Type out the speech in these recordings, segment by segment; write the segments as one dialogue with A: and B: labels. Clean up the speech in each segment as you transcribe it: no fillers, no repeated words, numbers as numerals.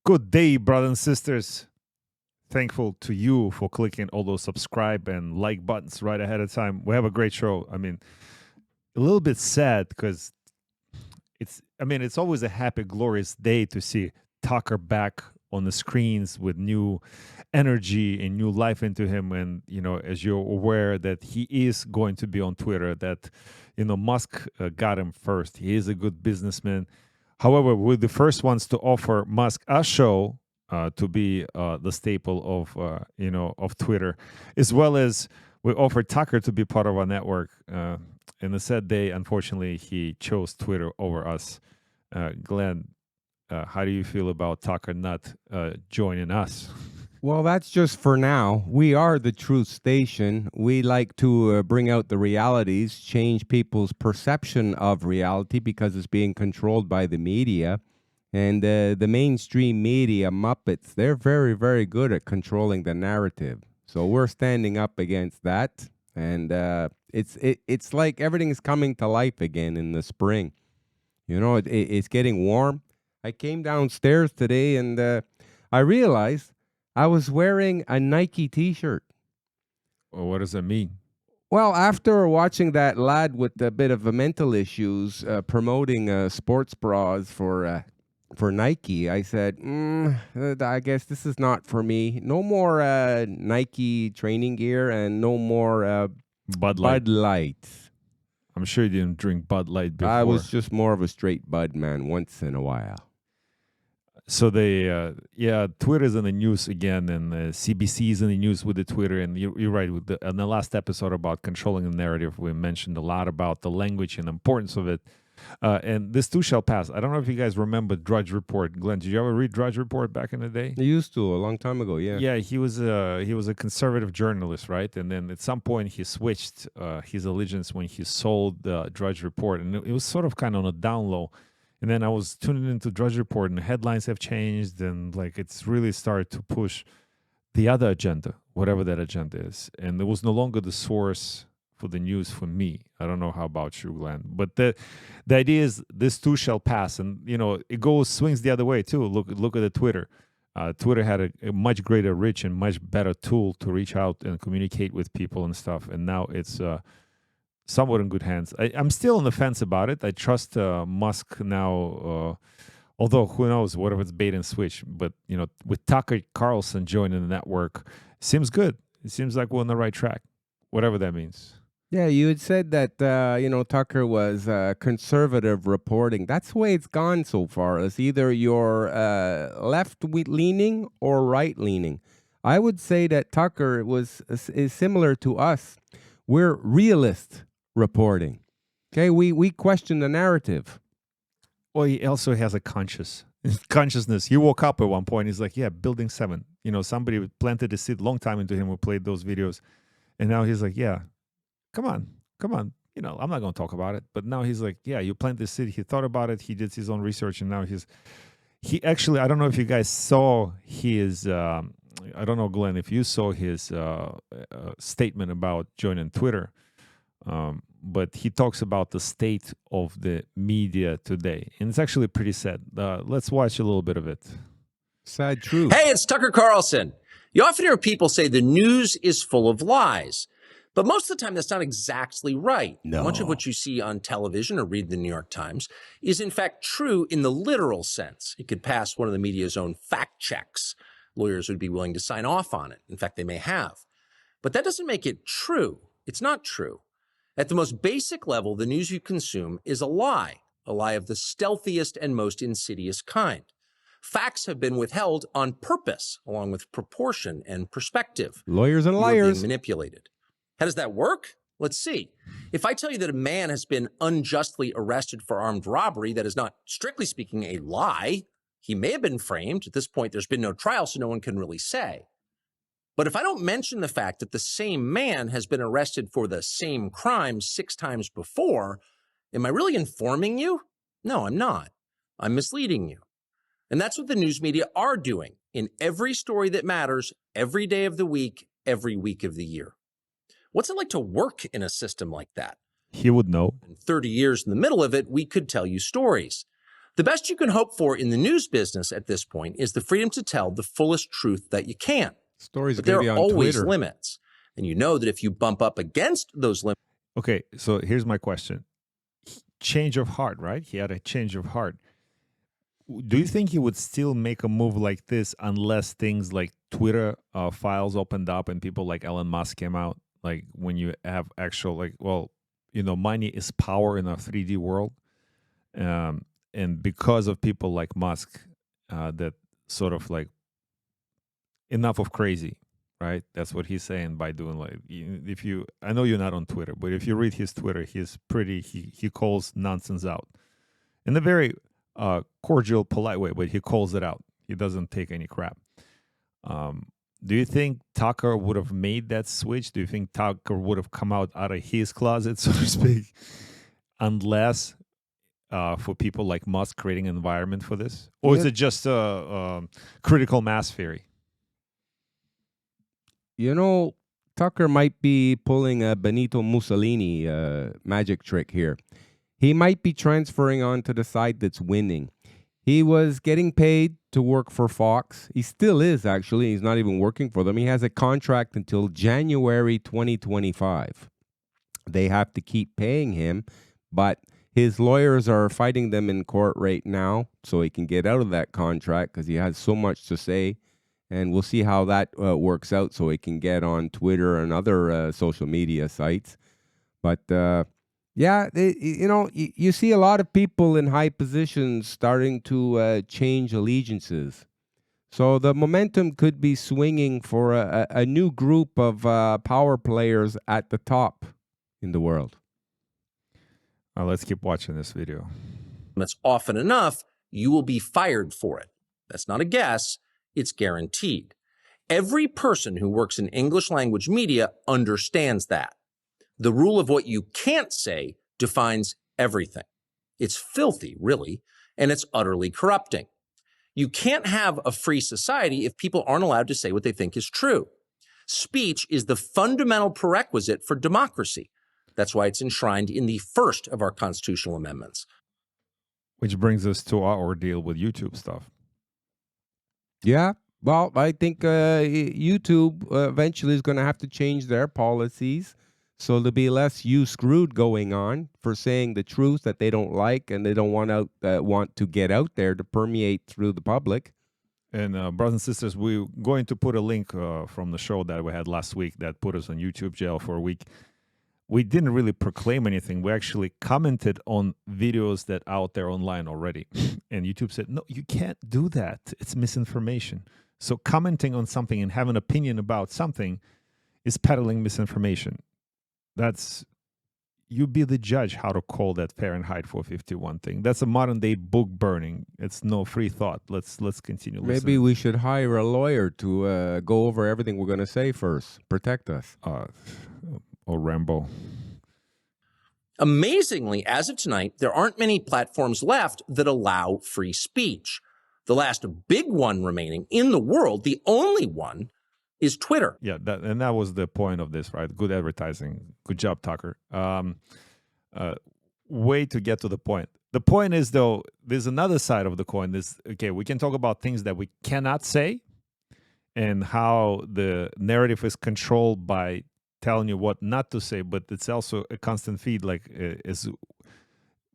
A: Good day, brothers and sisters. Thankful to you for clicking all those subscribe and like buttons right ahead of time. We have a great show. I mean, a little bit sad because it's always a happy, glorious day to see Tucker back on the screens with new energy and new life into him. And, as you're aware that he is going to be on Twitter, that, Musk got him first. He is a good businessman. However, we're the first ones to offer Musk a show to be the staple of Twitter, as well as we offered Tucker to be part of our network. In the said day, unfortunately, he chose Twitter over us. Glenn, how do you feel about Tucker not joining us?
B: Well, that's just for now. We are the truth station. We like to bring out the realities, change people's perception of reality because it's being controlled by the media. And the mainstream media Muppets, they're very, very good at controlling the narrative. So we're standing up against that. And it's like everything's coming to life again in the spring. It's getting warm. I came downstairs today and I realized I was wearing a Nike t-shirt.
A: Well, what does that mean?
B: Well, after watching that lad with a bit of mental issues promoting sports bras for Nike, I said, I guess this is not for me. No more Nike training gear and no more
A: Bud
B: Light.
A: I'm sure you didn't drink Bud Light before.
B: I was just more of a straight Bud man once in a while.
A: So Twitter's in the news again, and CBC's in the news with the Twitter. And you're right. In the last episode about controlling the narrative, we mentioned a lot about the language and the importance of it. And this too shall pass. I don't know if you guys remember Drudge Report. Glenn, did you ever read Drudge Report back in the day?
B: I used to, a long time ago, yeah.
A: Yeah, he was a conservative journalist, right? And then at some point he switched his allegiance when he sold Drudge Report. And it was sort of kind of on a down low. And then I was tuning into Drudge Report, and the headlines have changed, and it's really started to push the other agenda, whatever that agenda is. And it was no longer the source for the news for me. I don't know how about you, Glenn, but the idea is this too shall pass, and it swings the other way too. Look at the Twitter. Twitter had a much greater reach and much better tool to reach out and communicate with people and stuff, and now it's somewhat in good hands. I'm still on the fence about it. I trust Musk now, although who knows, what if it's bait and switch. But, with TuckerCarlson joining the network, seems good. It seems like we're on the right track, whatever that means.
B: Yeah, you had said that, Tucker was conservative reporting. That's the way it's gone so far. It's either you're left-leaning or right-leaning. I would say that Tucker is similar to us. We're realist reporting. Okay, we question the narrative.
A: Well, he also has a consciousness. He woke up at one point. He's like, yeah, Building 7. Somebody planted a seed long time into him who played those videos. And now he's like, yeah, come on. I'm not going to talk about it. But now he's like, yeah, you planted the seed. He thought about it. He did his own research. And now he actually, I don't know if you guys saw his, I don't know, Glenn, if you saw his statement about joining Twitter. But he talks about the state of the media today. And it's actually pretty sad. Let's watch a little bit of it.
B: Sad truth.
C: Hey, it's TuckerCarlson. You often hear people say the news is full of lies. But most of the time, that's not exactly right.
B: No.
C: Much of what you see on television or read the New York Times is, in fact, true in the literal sense. It could pass one of the media's own fact checks. Lawyers would be willing to sign off on it. In fact, they may have. But that doesn't make it true. It's not true. At the most basic level, the news you consume is a lie of the stealthiest and most insidious kind. Facts have been withheld on purpose, along with proportion and perspective.
B: Lawyers and
C: You're
B: liars.
C: being manipulated. How does that work? Let's see. If I tell you that a man has been unjustly arrested for armed robbery, that is not, strictly speaking, a lie. He may have been framed. At this point, there's been no trial, so no one can really say. But if I don't mention the fact that the same man has been arrested for the same crime 6 times before, am I really informing you? No, I'm not. I'm misleading you. And that's what the news media are doing in every story that matters, every day of the week, every week of the year. What's it like to work in a system like that?
A: He would know.
C: In 30 years in the middle of it, we could tell you stories. The best you can hope for in the news business at this point is the freedom to tell the fullest truth that you can.
B: Stories are
C: But there
B: going to
C: are
B: be on
C: always
B: Twitter.
C: limits. And you know that if you bump up against those limits.
A: Okay, so here's my question. Change of heart, right? He had a change of heart. Do you think he would still make a move like this unless things like Twitter files opened up and people like Elon Musk came out? Like when you have actual, like, well, you know, money is power in a 3D world. And because of people like Musk, that sort of like enough of crazy, right? That's what he's saying by doing like, if you, I know you're not on Twitter, but if you read his Twitter, he's pretty, he calls nonsense out in a very cordial, polite way, but he calls it out. He doesn't take any crap. Do you think Tucker would have made that switch? Do you think Tucker would have come out of his closet, so to speak, unless for people like Musk creating an environment for this? Or is it just a critical mass theory?
B: You know, Tucker might be pulling a Benito Mussolini magic trick here. He might be transferring on to the side that's winning. He was getting paid to work for Fox. He still is, actually. He's not even working for them. He has a contract until January 2025. They have to keep paying him, but his lawyers are fighting them in court right now so he can get out of that contract because he has so much to say. And we'll see how that works out so he can get on Twitter and other social media sites. But yeah, you see a lot of people in high positions starting to change allegiances. So the momentum could be swinging for a new group of power players at the top in the world.
A: Let's keep watching this video.
C: That's often enough, you will be fired for it. That's not a guess. It's guaranteed. Every person who works in English language media understands that. The rule of what you can't say defines everything. It's filthy, really, and it's utterly corrupting. You can't have a free society if people aren't allowed to say what they think is true. Speech is the fundamental prerequisite for democracy. That's why it's enshrined in the first of our constitutional amendments.
A: Which brings us to our ordeal with YouTube stuff.
B: Yeah, well, I think YouTube eventually is going to have to change their policies. So there'll be less you screwed going on for saying the truth that they don't like and they don't want to get out there to permeate through the public.
A: And brothers and sisters, we're going to put a link from the show that we had last week that put us on YouTube jail for a week. We didn't really proclaim anything. We actually commented on videos that are out there online already. And YouTube said, no, you can't do that. It's misinformation. So commenting on something and having an opinion about something is peddling misinformation. That's, you be the judge how to call that Fahrenheit 451 thing. That's a modern day book burning. It's no free thought. Let's continue listening.
B: Maybe we should hire a lawyer to go over everything we're going to say first. Protect us.
A: Or Rambo.
C: Amazingly, as of tonight, there aren't many platforms left that allow free speech. The last big one remaining in the world, the only one, is Twitter.
A: Yeah, that was the point of this, right? Good advertising. Good job, Tucker. Way to get to the point. The point is, though, there's another side of the coin. Okay, we can talk about things that we cannot say and how the narrative is controlled by telling you what not to say, but it's also a constant feed. Like, as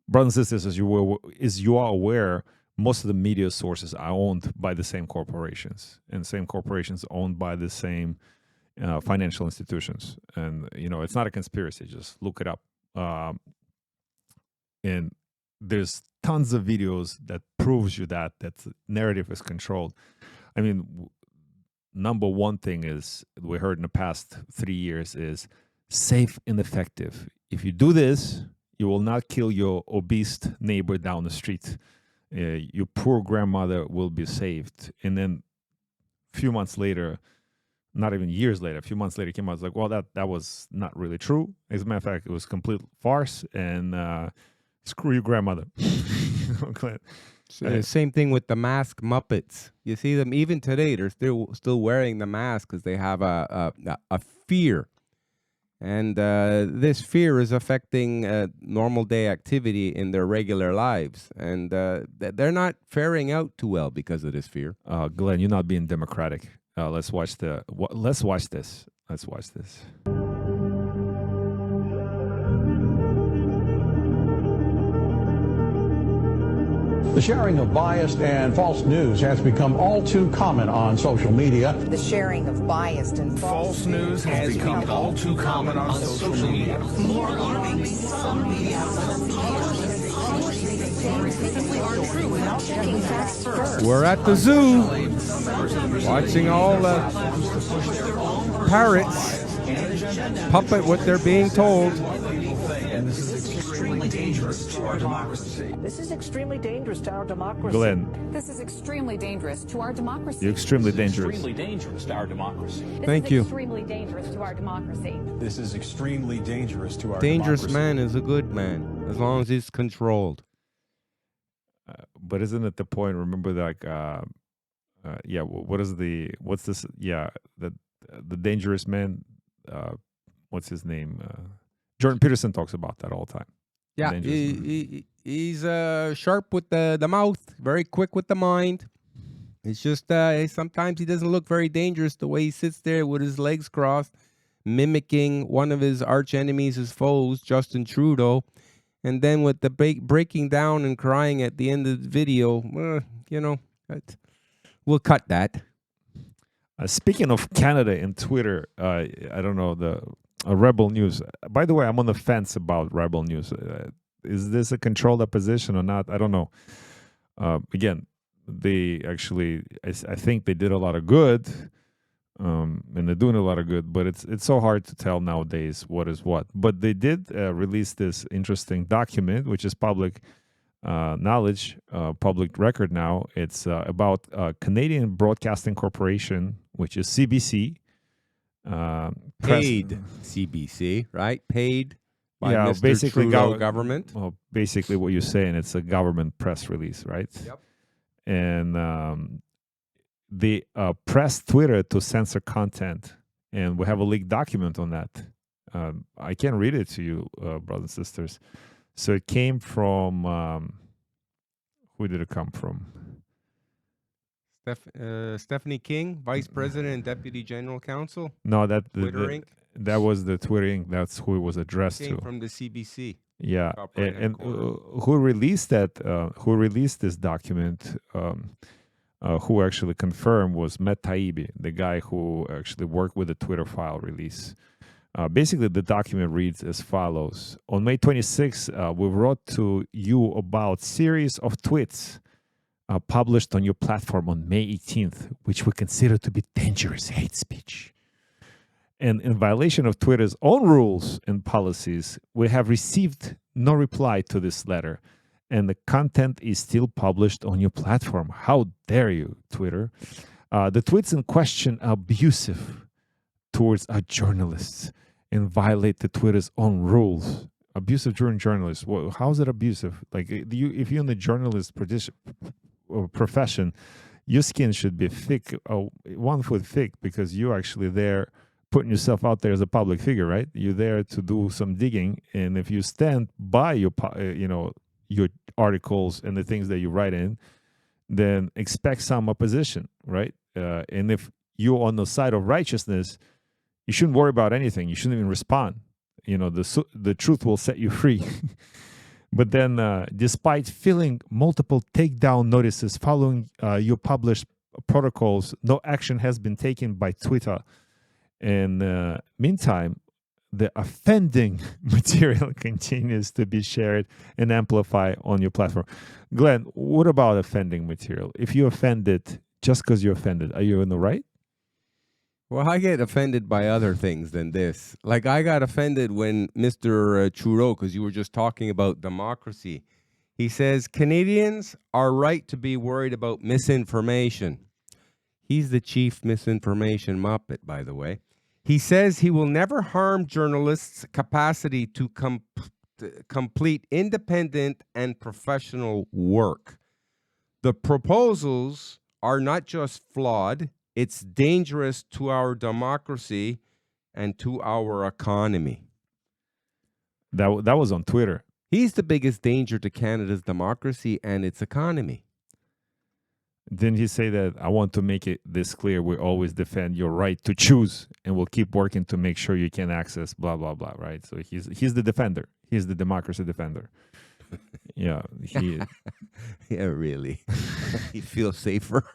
A: brothers and sisters, as you are aware, most of the media sources are owned by the same corporations, and same corporations owned by the same financial institutions. And it's not a conspiracy. Just look it up. And there's tons of videos that proves you that the narrative is controlled. I mean, number one thing is we heard in the past 3 years is safe and effective. If you do this, you will not kill your obese neighbor down the street. Your poor grandmother will be saved. And then a few months later, not even years later, a few months later, came out. I was like, well, that was not really true. As a matter of fact, it was complete farce, and screw your grandmother.
B: Same thing with the mask Muppets. You see them even today. They're still wearing the mask because they have a fear, and this fear is affecting normal day activity in their regular lives, and they're not faring out too well because of this fear.
A: Glenn, you're not being democratic. Let's watch this. Let's watch this.
D: The sharing of biased and false news has become all too common on social media.
E: The sharing of biased and false news
F: has become all too common on social media. More alarming, some media simply aren't true without checking facts first.
B: We're at the zoo, watching all the parrots puppet what they're being told.
F: And this is extremely dangerous to our democracy.
G: This is extremely dangerous to our democracy.
A: Glenn,
H: This is extremely dangerous to our democracy.
A: you're extremely dangerous.
D: Extremely dangerous to our democracy.
B: Thank you.
H: Extremely dangerous to our democracy.
I: This is extremely dangerous to our
B: Dangerous
I: democracy.
B: man is a good man as long as he's controlled.
A: But isn't it the point? Remember, like, what's this? Yeah, the dangerous man. What's his name? Jordan Peterson talks about that all the time.
B: Yeah,
A: Dangerous
B: he's sharp with the mouth, very quick with the mind. It's just sometimes he doesn't look very dangerous the way he sits there with his legs crossed, mimicking one of his arch enemies, his foes, Justin Trudeau. And then with the breaking down and crying at the end of the video, we'll cut that.
A: Speaking of Canada and Twitter, I don't know, Rebel News. By the way, I'm on the fence about Rebel News. Is this a controlled opposition or not? I don't know. Again, they actually, I think they did a lot of good, and they're doing a lot of good, but it's so hard to tell nowadays what is what. But they did release this interesting document, which is public knowledge, public record now. It's about Canadian Broadcasting Corporation, which is CBC.
B: Paid CBC, right? Paid by
A: Yeah,
B: Mr.
A: basically
B: Trudeau government.
A: Well, basically what you're saying, it's a government press release, right?
B: Yep.
A: And they pressed Twitter to censor content, and we have a leaked document on that. I can read it to you, brothers and sisters. So it came from, who did it come from?
B: Stephanie King, Vice President and Deputy General Counsel.
A: No, that
B: Twitter Inc.
A: That was the Twitter Inc. That's who it was addressed
B: Came
A: to.
B: from the CBC.
A: Yeah,
B: Top right hand
A: and
B: corner.
A: who released that? Who released this document? Who actually confirmed was Matt Taibbi, the guy who actually worked with the Twitter file release. Basically, the document reads as follows: on May 26, we wrote to you about series of tweets published on your platform on May 18th, which we consider to be dangerous hate speech. And in violation of Twitter's own rules and policies, we have received no reply to this letter, and the content is still published on your platform. How dare you, Twitter? The tweets in question are abusive towards our journalists and violate the Twitter's own rules. Abusive during journalists. Well, how is it abusive? Like, if you're in the journalist profession, your skin should be thick, 1 foot thick, because you're actually there putting yourself out there as a public figure, right? You're there to do some digging, and if you stand by your articles and the things that you write in, then expect some opposition, right? And if you're on the side of righteousness, you shouldn't worry about anything. You shouldn't even respond. The truth will set you free. But then, despite filling multiple takedown notices following your published protocols, no action has been taken by Twitter. And meantime, the offending material continues to be shared and amplified on your platform. Glenn, what about offending material? If you offended just because you're offended, are you in the right?
B: Well, I get offended by other things than this. Like, I got offended when Mr. Trudeau, because you were just talking about democracy, he says Canadians are right to be worried about misinformation. He's the chief misinformation muppet, by the way. He says he will never harm journalists' capacity to complete independent and professional work. The proposals are not just flawed, it's dangerous to our democracy and to our economy.
A: That was on Twitter.
B: He's the biggest danger to Canada's democracy and its economy.
A: Didn't he say that, I want to make it this clear, we always defend your right to choose and we'll keep working to make sure you can access blah, blah, blah, right? So he's the defender. He's the democracy defender. Yeah.
B: Yeah, really. You feel safer.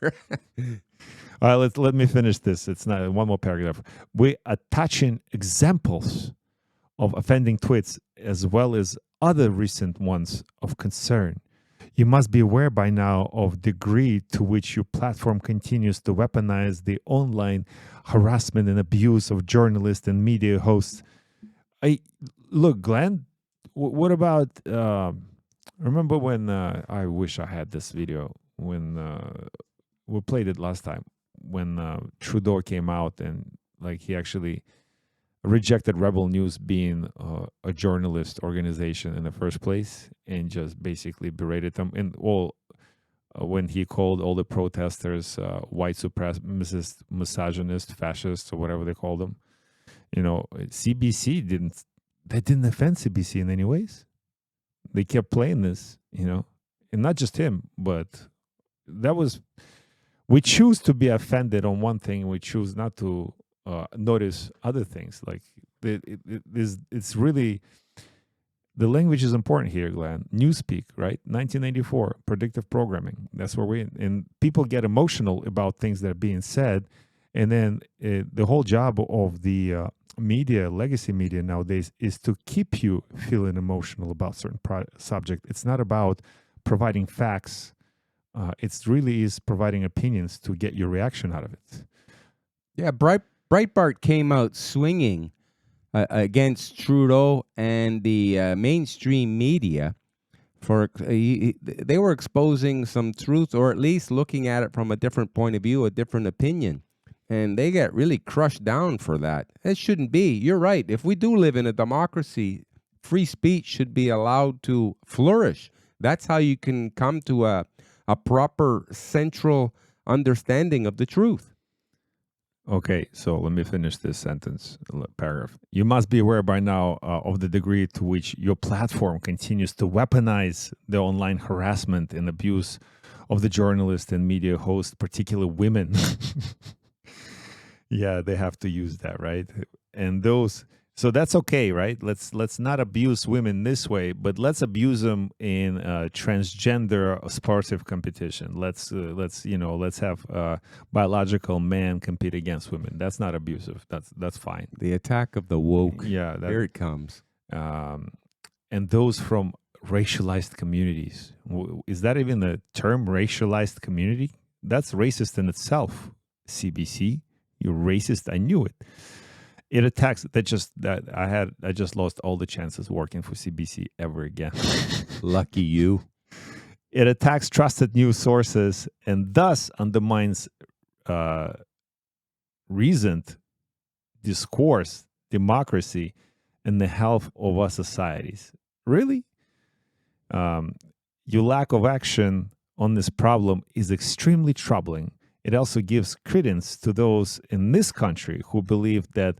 A: All right, let me finish this. It's not one more paragraph. We're attaching examples of offending tweets as well as other recent ones of concern. You must be aware by now of the degree to which your platform continues to weaponize the online harassment and abuse of journalists and media hosts. Look, Glenn, what about, remember when, I wish I had this video, when we played it last time, when Trudeau came out and like he actually rejected Rebel News being a journalist organization in the first place and just basically berated them. And when he called all the protesters white supremacists, misogynists, fascists, or whatever they called them, you know, CBC didn't offend CBC in any ways. They kept playing this, you know, and not just him, but we choose to be offended on one thing and we choose not to notice other things. Like it's really, the language is important here, Glenn. Newspeak, right? 1994, predictive programming. That's where and people get emotional about things that are being said. And then the whole job of the media, legacy media nowadays, is to keep you feeling emotional about certain subject. It's not about providing facts. It really is providing opinions to get your reaction out of it.
B: Yeah, Breitbart came out swinging against Trudeau and the mainstream media for they were exposing some truth, or at least looking at it from a different point of view, a different opinion. And they get really crushed down for that. It shouldn't be. You're right. If we do live in a democracy, free speech should be allowed to flourish. That's how you can come to a proper central understanding of the truth.
A: Okay, so let me finish this paragraph. You must be aware by now of the degree to which your platform continues to weaponize the online harassment and abuse of the journalists and media hosts, particularly women. Yeah, they have to use that, right? And so that's okay, right? Let's not abuse women this way, but let's abuse them in transgender sportive competition. Let's have biological man compete against women. That's not abusive. That's fine.
B: The attack of the woke.
A: Yeah,
B: here it comes.
A: And those from racialized communities. Is that even a term, racialized community? That's racist in itself. CBC, you're racist. I knew it. It attacks I just lost all the chances working for CBC ever again.
B: Lucky you.
A: It attacks trusted news sources and thus undermines reasoned discourse, democracy, and the health of our societies. Really? Your lack of action on this problem is extremely troubling. It also gives credence to those in this country who believe that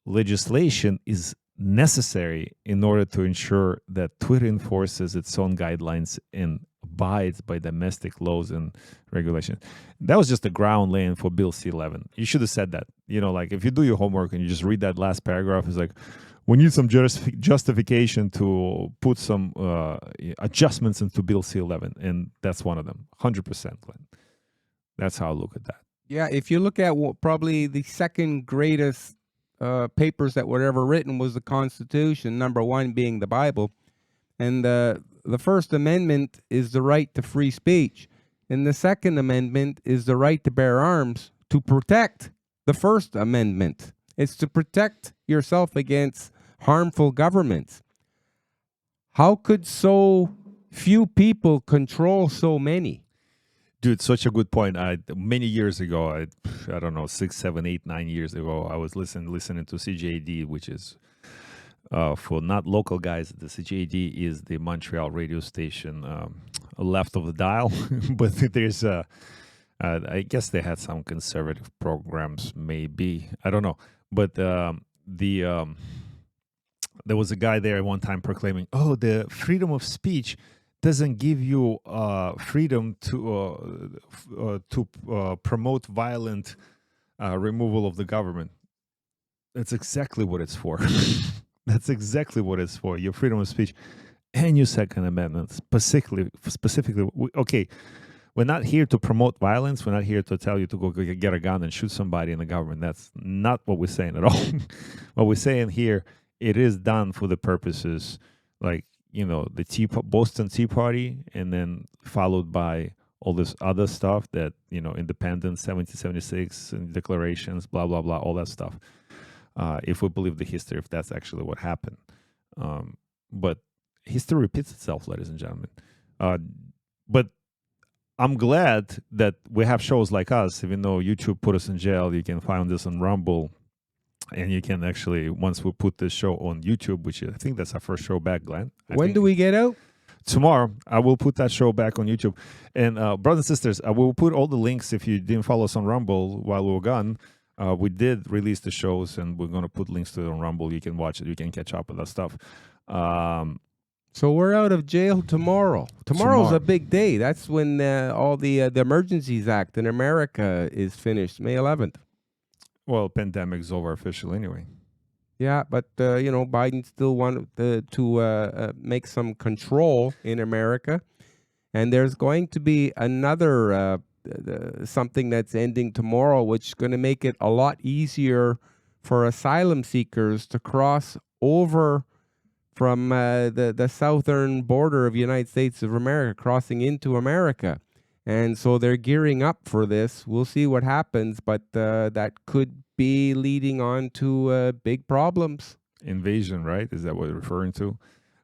A: legislation is necessary in order to ensure that Twitter enforces its own guidelines and abides by domestic laws and regulations. That was just a ground laying for Bill C-11. You should have said that. You know, like if you do your homework and you just read that last paragraph, it's like, we need some justification to put some adjustments into Bill C-11, and that's one of them. 100%, Glenn. That's how I look at that.
B: Yeah, if you look at probably the second greatest papers that were ever written was the Constitution, number one being the Bible. And the First Amendment is the right to free speech. And the Second Amendment is the right to bear arms to protect the First Amendment. It's to protect yourself against harmful governments. How could so few people control so many?
A: Dude, such a good point. Many years ago, I don't know, 6, 7, 8, 9 years ago, I was listening to CJD, which is for not local guys. The CJD is the Montreal radio station left of the dial, but there's I guess they had some conservative programs, maybe, I don't know, but there was a guy there at one time proclaiming, "Oh, the freedom of speech doesn't give you freedom to promote violent removal of the government." That's exactly what it's for. That's exactly what it's for. Your freedom of speech and your Second Amendment, specifically. Okay, we're not here to promote violence. We're not here to tell you to go get a gun and shoot somebody in the government. That's not what we're saying at all. What we're saying here, it is done for the purposes like, the Boston Tea Party, and then followed by all this other stuff that, independence, 1776, and declarations, blah, blah, blah, all that stuff. If we believe the history, if that's actually what happened. But history repeats itself, ladies and gentlemen. But I'm glad that we have shows like us, even though YouTube put us in jail. You can find this on Rumble. And you can actually, once we put this show on YouTube, which I think that's our first show back, Glenn.
B: When do we get out?
A: Tomorrow, I will put that show back on YouTube. And brothers and sisters, I will put all the links if you didn't follow us on Rumble while we were gone. We did release the shows, and we're going to put links to it on Rumble. You can watch it. You can catch up with that stuff.
B: So we're out of jail tomorrow. Tomorrow's a big day. That's when all the Emergencies Act in America is finished, May 11th.
A: Well, pandemic's over officially anyway.
B: Yeah, but, Biden still wanted to make some control in America. And there's going to be another something that's ending tomorrow, which is going to make it a lot easier for asylum seekers to cross over from the southern border of the United States of America, crossing into America. And so they're gearing up for this. We'll see what happens, but that could be leading on to big problems.
A: Invasion, right? Is that what you're referring to?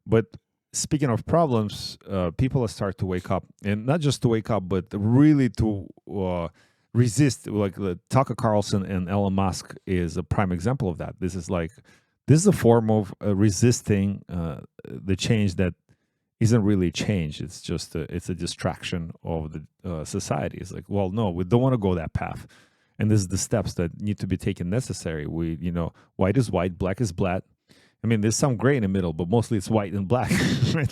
A: But speaking of problems, people are starting to wake up. And not just to wake up, but really to resist. Like TuckerCarlson and Elon Musk is a prime example of that. This is a form of resisting the change that isn't really change. It's just it's a distraction of the society. It's like, well, no, we don't want to go that path, and this is the steps that need to be taken necessary. We, white is white, black is black. I mean, there's some gray in the middle, but mostly it's white and black. Right?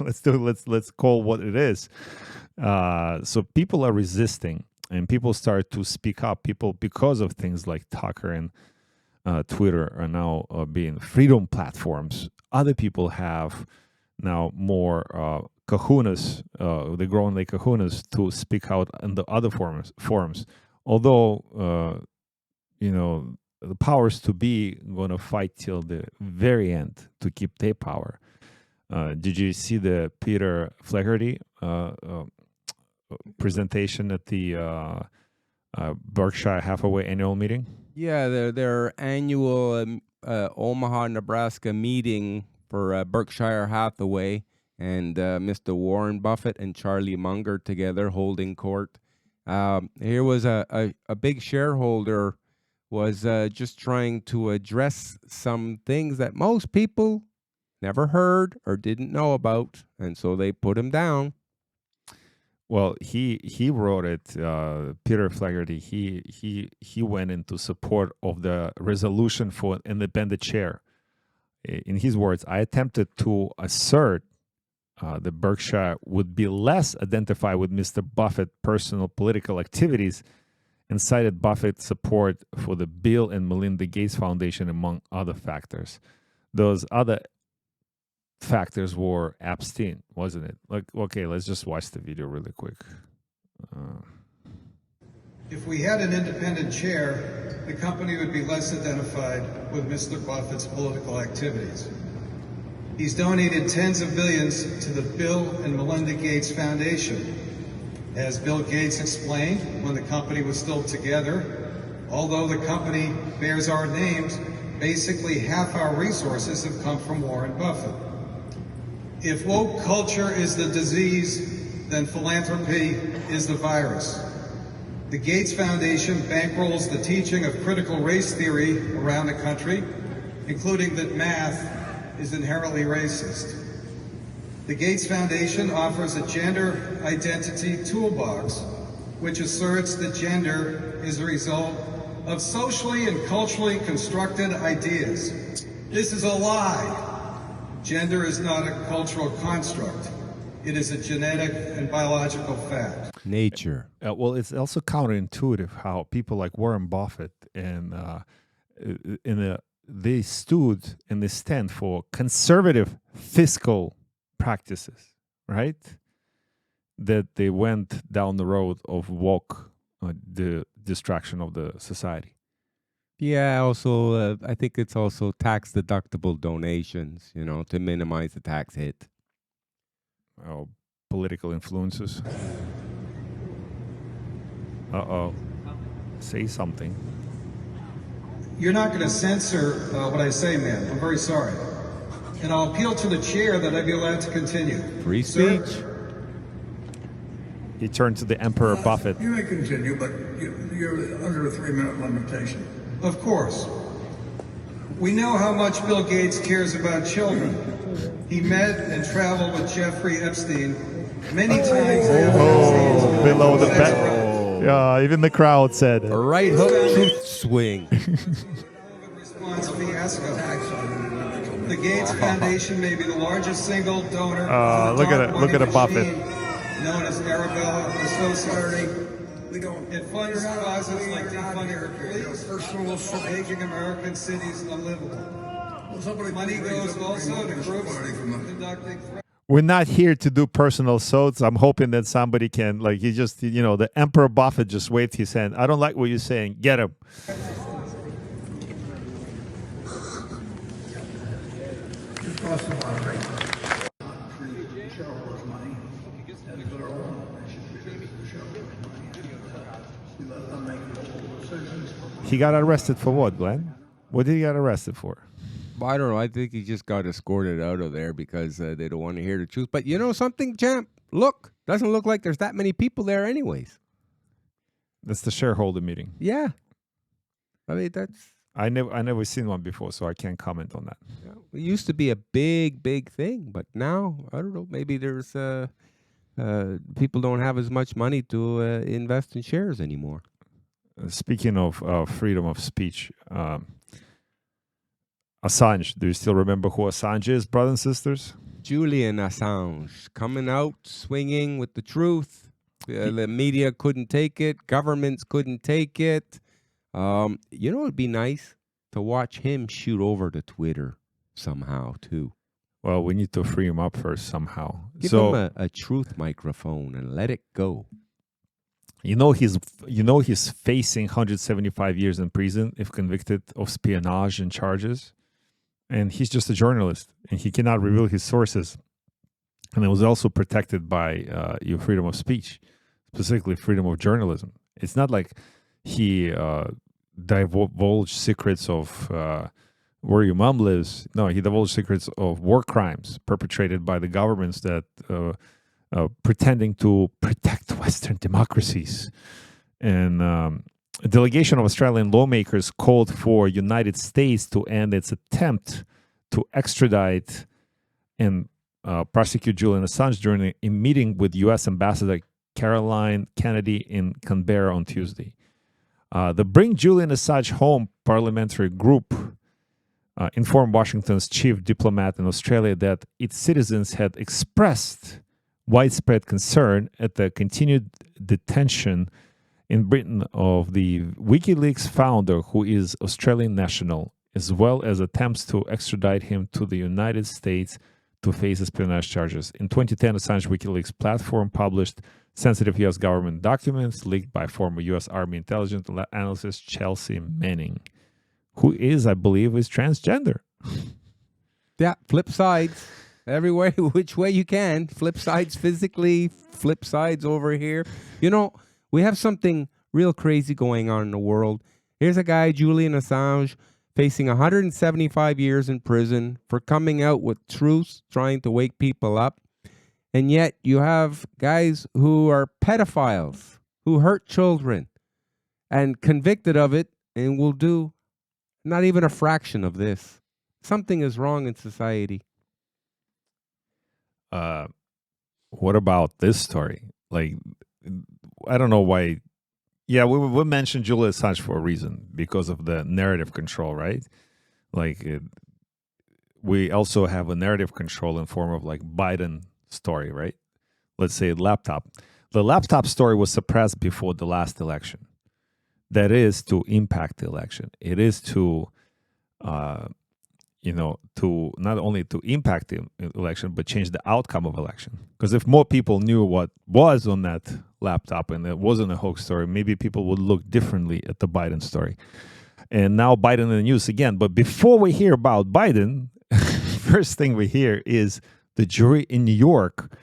A: Let's call what it is. So people are resisting, and people start to speak up. People, because of things like Tucker and Twitter, are now being freedom platforms. Other people have now more kahunas, they're growing like kahunas to speak out in the other forums. Although, the powers to be going to fight till the very end to keep their power. Did you see the Peter Flaherty presentation at the Berkshire Hathaway annual meeting?
B: Yeah, their annual Omaha, Nebraska meeting for Berkshire Hathaway and Mr. Warren Buffett and Charlie Munger together holding court. Here was a big shareholder was just trying to address some things that most people never heard or didn't know about, and so they put him down.
A: Well, he wrote it. Peter Flaherty. He went into support of the resolution for an independent chair. In his words, I attempted to assert that Berkshire would be less identified with Mr. Buffett's personal political activities, and cited Buffett's support for the Bill and Melinda Gates Foundation, among other factors. Those other factors were Epstein, wasn't it? Like, okay, let's just watch the video really quick.
J: If we had an independent chair, the company would be less identified with Mr. Buffett's political activities. He's donated tens of billions to the Bill and Melinda Gates Foundation. As Bill Gates explained when the company was still together, although the company bears our names, basically half our resources have come from Warren Buffett. If woke culture is the disease, then philanthropy is the virus. The Gates Foundation bankrolls the teaching of critical race theory around the country, including that math is inherently racist. The Gates Foundation offers a gender identity toolbox, which asserts that gender is a result of socially and culturally constructed ideas. This is a lie. Gender is not a cultural construct. It is a genetic and biological fact.
B: Nature.
A: Well, it's also counterintuitive how people like Warren Buffett and they stood and they stand for conservative fiscal practices, right? That they went down the road of woke, the distraction of the society.
B: Yeah, also, I think it's also tax-deductible donations, you know, to minimize the tax hit.
A: Oh, political influences. Uh-oh. Say something.
J: You're not going to censor what I say, ma'am. I'm very sorry. And I'll appeal to the chair that I be allowed to continue.
B: Free
J: Sir?
B: speech.
A: He turned to the Emperor Buffett.
F: You may continue, but you're under a 3-minute limitation.
J: Of course. We know how much Bill Gates cares about children. He met and traveled with Jeffrey Epstein many times.
A: Oh, below the bed. Yeah, even the crowd said it.
B: A right hook, truth swing.
J: Response fiasco. The Gates Foundation may be the largest single donor.
A: Look at it. Look at a Buffett.
J: Known as Arabella Associates. It funds causes like defunding the police, making American cities unlivable. Money goes also to groups conducting.
A: We're not here to do personal soats. I'm hoping that somebody can, like, he just, you know, the Emperor Buffett just waved his hand. I don't like what you're saying. Get him.
F: It costs a lot of money. Shareholders' money. And if they're all, they should contribute to shareholders' money. You let them make the decisions.
A: He got arrested for what, Glenn? What did he get arrested for?
B: I don't know. I think he just got escorted out of there because they don't want to hear the truth. But you know something, champ? Look, doesn't look like there's that many people there anyways.
A: That's the shareholder meeting.
B: Yeah. I mean, that's...
A: I never seen one before, so I can't comment on that.
B: Yeah, it used to be a big thing, but now, I don't know, maybe there's... people don't have as much money to invest in shares anymore.
A: Speaking of freedom of speech, Assange. Do you still remember who Assange is, brothers and sisters?
B: Julian Assange coming out, swinging with the truth. The media couldn't take it. Governments couldn't take it. You know, it'd be nice to watch him shoot over to Twitter somehow, too.
A: Well, we need to free him up first somehow.
B: Give him a truth microphone and let it go.
A: You know he's facing 175 years in prison if convicted of espionage and charges. And he's just a journalist, and he cannot reveal his sources. And it was also protected by your freedom of speech, specifically freedom of journalism. It's not like he divulged secrets of where your mom lives. No, he divulged secrets of war crimes perpetrated by the governments that pretending to protect Western democracies. And a delegation of Australian lawmakers called for United States to end its attempt to extradite and prosecute Julian Assange during a meeting with U.S. Ambassador Caroline Kennedy in Canberra on Tuesday. The Bring Julian Assange Home parliamentary group informed Washington's chief diplomat in Australia that its citizens had expressed widespread concern at the continued detention in Britain of the WikiLeaks founder, who is Australian national, as well as attempts to extradite him to the United States to face espionage charges. In 2010, Assange WikiLeaks platform published sensitive U.S. government documents leaked by former U.S. Army intelligence analyst Chelsea Manning, who is, I believe, is transgender.
B: Yeah, flip sides. Every way, which way you can. Flip sides physically, flip sides over here. You know, we have something real crazy going on in the world. Here's a guy, Julian Assange, facing 175 years in prison for coming out with truths, trying to wake people up. And yet you have guys who are pedophiles, who hurt children, and convicted of it and will do not even a fraction of this. Something is wrong in society.
A: What about this story? Like, I don't know why. Yeah, we mentioned Julian Assange for a reason, because of the narrative control, right? Like, we also have a narrative control in form of like Biden story, right? Let's say laptop. The laptop story was suppressed before the last election. That is to impact the election. It is to, to not only to impact the election, but change the outcome of election. Because if more people knew what was on that laptop and it wasn't a hoax story, maybe people would look differently at the Biden story. And now Biden in the news again. But before we hear about Biden, first thing we hear is the jury in New York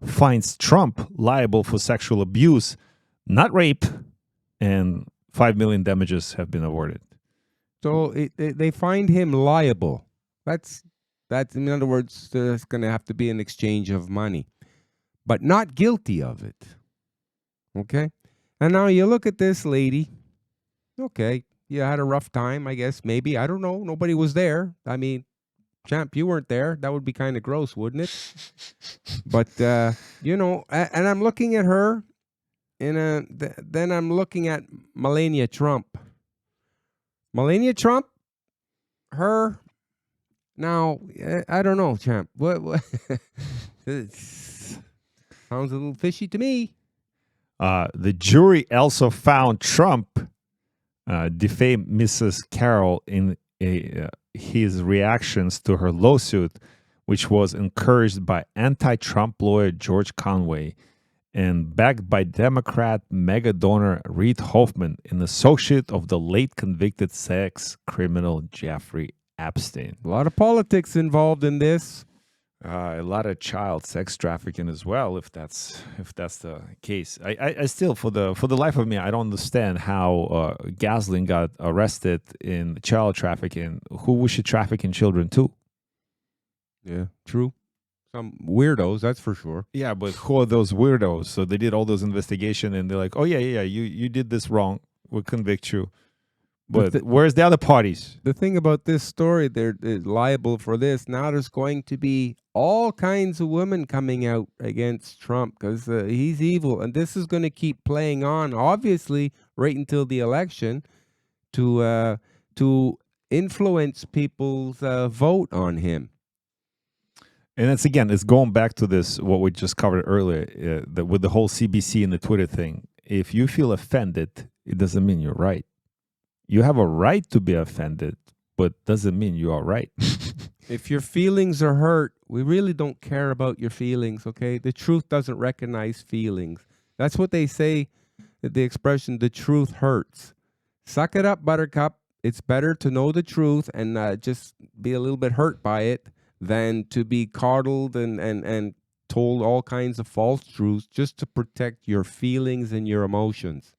A: finds Trump liable for sexual abuse, not rape, and $5 million damages have been awarded.
B: So they find him liable. That's in other words, there's going to have to be an exchange of money, but not guilty of it. Okay, and now you look at this lady. Okay, you had a rough time, I guess. Maybe, I don't know. Nobody was there. I mean, champ, you weren't there. That would be kind of gross, wouldn't it? But and I'm looking at her, and then I'm looking at Melania Trump. Melania Trump, her. Now, I don't know, champ. What? Sounds a little fishy to me.
A: The jury also found Trump defamed Mrs. Carroll in his reactions to her lawsuit, which was encouraged by anti-Trump lawyer George Conway and backed by Democrat mega donor Reid Hoffman, an associate of the late convicted sex criminal Jeffrey Epstein.
B: A lot of politics involved in this.
A: A lot of child sex trafficking as well, if that's the case. I still, for the life of me, I don't understand how Gaslin got arrested in child trafficking. Who was she trafficking children to?
B: Yeah, true. Some weirdos, that's for sure.
A: Yeah, but who are those weirdos? So they did all those investigation, and they're like, "Oh yeah, you did this wrong. We'll convict you." But where's the other parties?
B: The thing about this story, they're liable for this. Now there's going to be all kinds of women coming out against Trump because he's evil. And this is going to keep playing on, obviously, right until the election to influence people's vote on him.
A: And it's going back to this, what we just covered earlier, with the whole CBC and the Twitter thing. If you feel offended, it doesn't mean you're right. You have a right to be offended, but doesn't mean you are right.
B: If your feelings are hurt, we really don't care about your feelings, okay? The truth doesn't recognize feelings. That's what they say, the expression, the truth hurts. Suck it up, buttercup. It's better to know the truth and just be a little bit hurt by it than to be coddled and told all kinds of false truths just to protect your feelings and your emotions.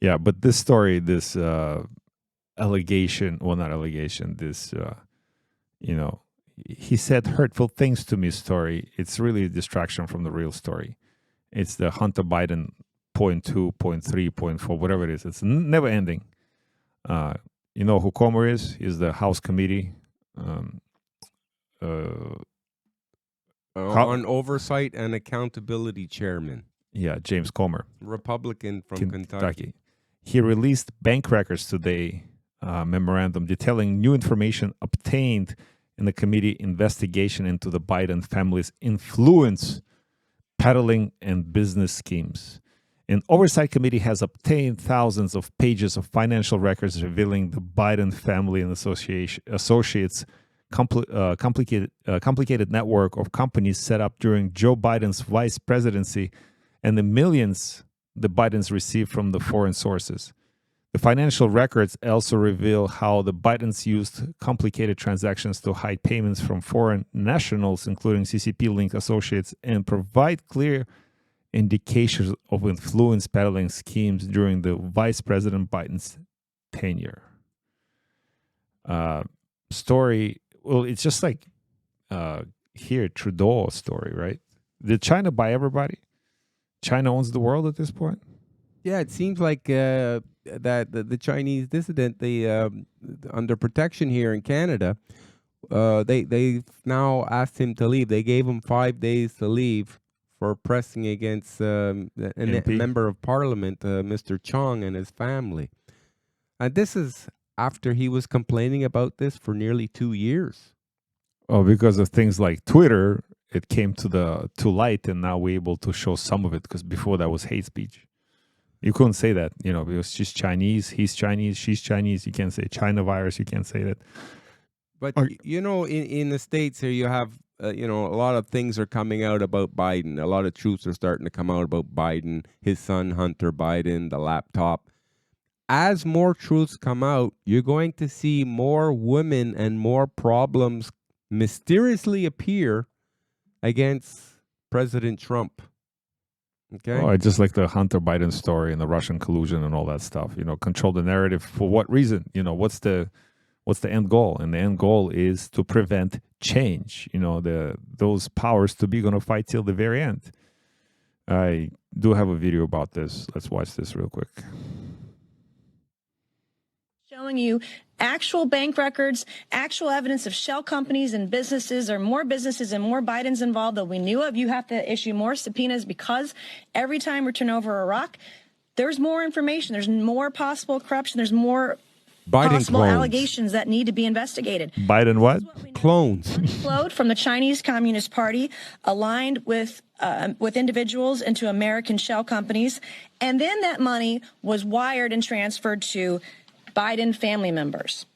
A: Yeah, but this story, this allegation, well, not allegation, this, he said hurtful things to me story. It's really a distraction from the real story. It's the Hunter Biden 0.2, 0.3, 0.4, whatever it is. It's never ending. You know who Comer is? He's the House Committee
B: on Oversight and Accountability Chairman.
A: Yeah, James Comer.
B: Republican from Kentucky.
A: He released bank records today, memorandum detailing new information obtained in the committee investigation into the Biden family's influence, peddling, and business schemes. An oversight committee has obtained thousands of pages of financial records revealing the Biden family and associates' complicated network of companies set up during Joe Biden's vice presidency and the millions the Bidens received from the foreign sources. The financial records also reveal how the Bidens used complicated transactions to hide payments from foreign nationals, including CCP-linked associates, and provide clear indications of influence peddling schemes during the Vice President Biden's tenure. Story, well, it's just like here, Trudeau story, right? Did China buy everybody? China owns the world at this point?
B: Yeah, it seems like that the Chinese dissident, under protection here in Canada, they've now asked him to leave. They gave him 5 days to leave for pressing against a member of parliament, Mr. Chong, and his family. And this is after he was complaining about this for nearly 2 years.
A: Oh, because of things like Twitter, it came to light, and now we're able to show some of it, because before that was hate speech. You couldn't say that, because she's Chinese, he's Chinese, she's Chinese. You can't say China virus. You can't say that.
B: But, in the States here, you have, a lot of things are coming out about Biden. A lot of truths are starting to come out about Biden, his son, Hunter Biden, the laptop. As more truths come out, you're going to see more women and more problems mysteriously appear against President Trump. Okay.
A: Oh, I just like the Hunter Biden story and the Russian collusion and all that stuff. Control the narrative for what reason? What's the end goal? And the end goal is to prevent change. Those powers to be going to fight till the very end. I do have a video about this. Let's watch this real quick.
K: Showing you actual bank records, actual evidence of shell companies and businesses, or more businesses and more Bidens involved that we knew of. You have to issue more subpoenas, because every time we turn over a rock, there's more information. There's more possible corruption. There's more possible
B: clones.
K: Allegations that need to be investigated.
A: Biden what?
B: Clones.
K: Money flowed from the Chinese Communist Party, aligned with individuals into American shell companies, and then that money was wired and transferred to Biden family members.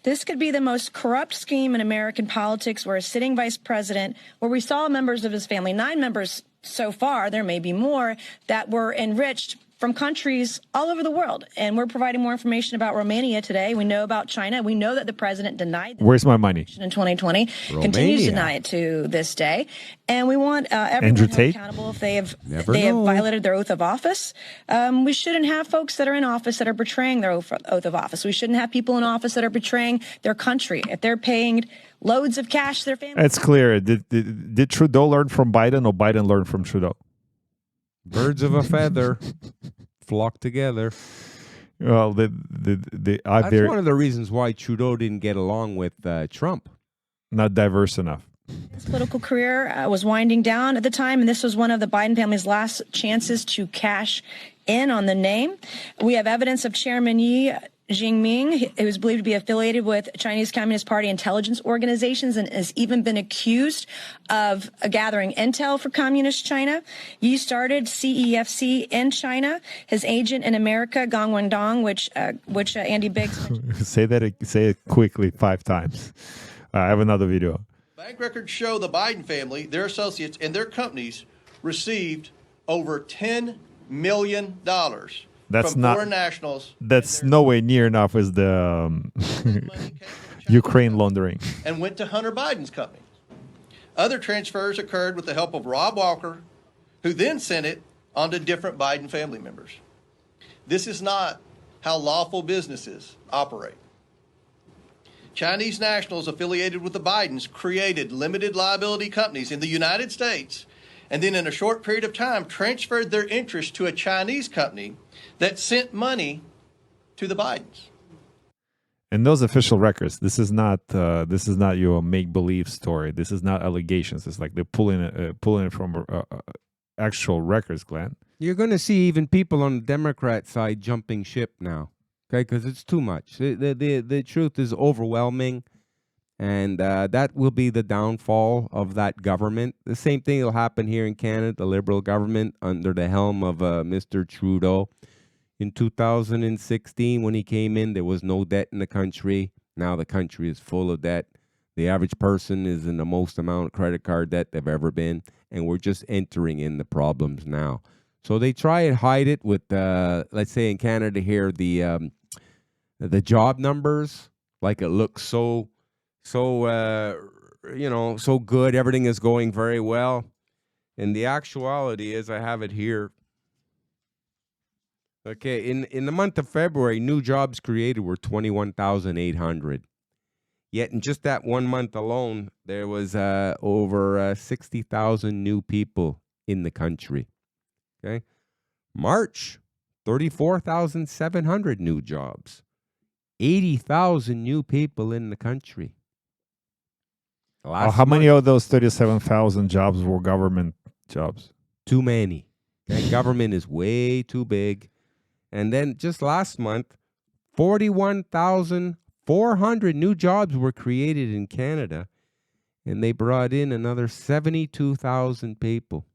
K: This could be the most corrupt scheme in American politics, where a sitting vice president, where we saw members of his family, 9 members so far, there may be more, that were enriched from countries all over the world. And we're providing more information about Romania today. We know about China. We know that the president denied
A: Where's my money?
K: In 2020, continues to deny it to this day. And we want everyone held accountable if they have violated their oath of office. We shouldn't have folks that are in office that are betraying their oath of office. We shouldn't have people in office that are betraying their country. If they're paying loads of cash to their family.
A: It's clear. Did Trudeau learn from Biden, or Biden learn from Trudeau?
B: Birds of a feather flock together.
A: Well, that's
B: one of the reasons why Trudeau didn't get along with Trump.
A: Not diverse enough.
K: His political career was winding down at the time, and this was one of the Biden family's last chances to cash in on the name. We have evidence of Chairman Yi Jinping, who is believed to be affiliated with Chinese Communist Party intelligence organizations, and has even been accused of gathering intel for Communist China. Yi started CEFC in China. His agent in America, Gong Wendong, which Andy Biggs mentioned.
A: Say it quickly 5 times. I have another video.
L: Bank records show the Biden family, their associates, and their companies received over $10 million.
A: That's
L: from
A: not
L: foreign nationals.
A: That's nowhere near enough as the Ukraine laundering.
L: And went to Hunter Biden's company. Other transfers occurred with the help of Rob Walker, who then sent it on to different Biden family members. This is not how lawful businesses operate. Chinese nationals affiliated with the Bidens created limited liability companies in the United States, and then in a short period of time transferred their interest to a Chinese company that sent money to the Bidens.
A: And those official records, this is not your make-believe story. This is not allegations. It's like they're pulling it from actual records, Glenn.
B: You're going to see even people on the Democrat side jumping ship now, okay? Because it's too much. The truth is overwhelming, and that will be the downfall of that government. The same thing will happen here in Canada, the Liberal government under the helm of Mr. Trudeau. In 2016, when he came in, there was no debt in the country. Now the country is full of debt. The average person is in the most amount of credit card debt they've ever been, and we're just entering in the problems now. So they try and hide it with, let's say in Canada here, the job numbers, like it looks so good. Everything is going very well. And the actuality is, I have it here. Okay, in the month of February, new jobs created were 21,800. Yet in just that 1 month alone, there was over 60,000 new people in the country. Okay, March, 34,700 new jobs. 80,000 new people in the country.
A: How many of those 37,000 jobs were government jobs?
B: Too many. Okay? Government is way too big. And then just last month, 41,400 new jobs were created in Canada, and they brought in another 72,000 people.